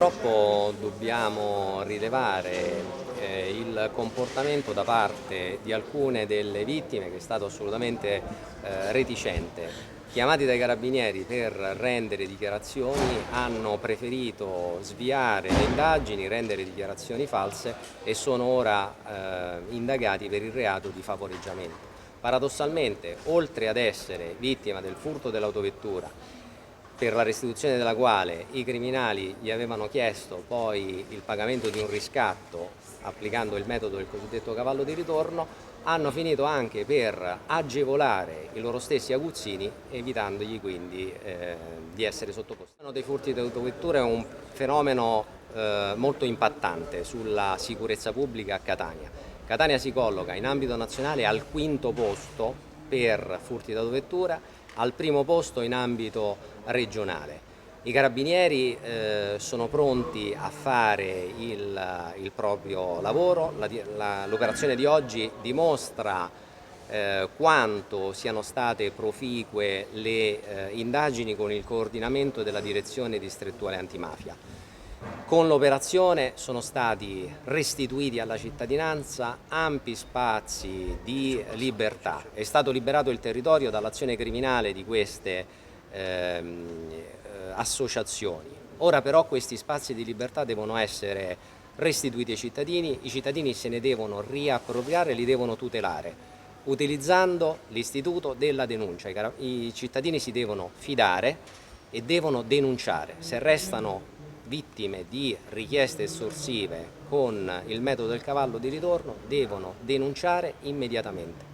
Purtroppo dobbiamo rilevare il comportamento da parte di alcune delle vittime che è stato assolutamente reticente. Chiamati dai carabinieri per rendere dichiarazioni, hanno preferito sviare le indagini, rendere dichiarazioni false e sono ora indagati per il reato di favoreggiamento. Paradossalmente, oltre ad essere vittima del furto dell'autovettura, per la restituzione della quale i criminali gli avevano chiesto poi il pagamento di un riscatto applicando il metodo del cosiddetto cavallo di ritorno, hanno finito anche per agevolare i loro stessi aguzzini, evitandogli quindi di essere sottoposti. Il fenomeno dei furti di autovetture è un fenomeno molto impattante sulla sicurezza pubblica a Catania. Catania si colloca in ambito nazionale al quinto posto per furti di autovettura, al primo posto in ambito regionale. I carabinieri sono pronti a fare il proprio lavoro. L'operazione di oggi dimostra quanto siano state proficue le indagini con il coordinamento della direzione distrettuale antimafia. Con l'operazione sono stati restituiti alla cittadinanza ampi spazi di libertà. È stato liberato il territorio dall'azione criminale di queste associazioni. Ora però questi spazi di libertà devono essere restituiti ai cittadini, i cittadini se ne devono riappropriare, li devono tutelare, utilizzando l'istituto della denuncia. I cittadini si devono fidare e devono denunciare. Se restano vittime di richieste estorsive con il metodo del cavallo di ritorno, devono denunciare immediatamente.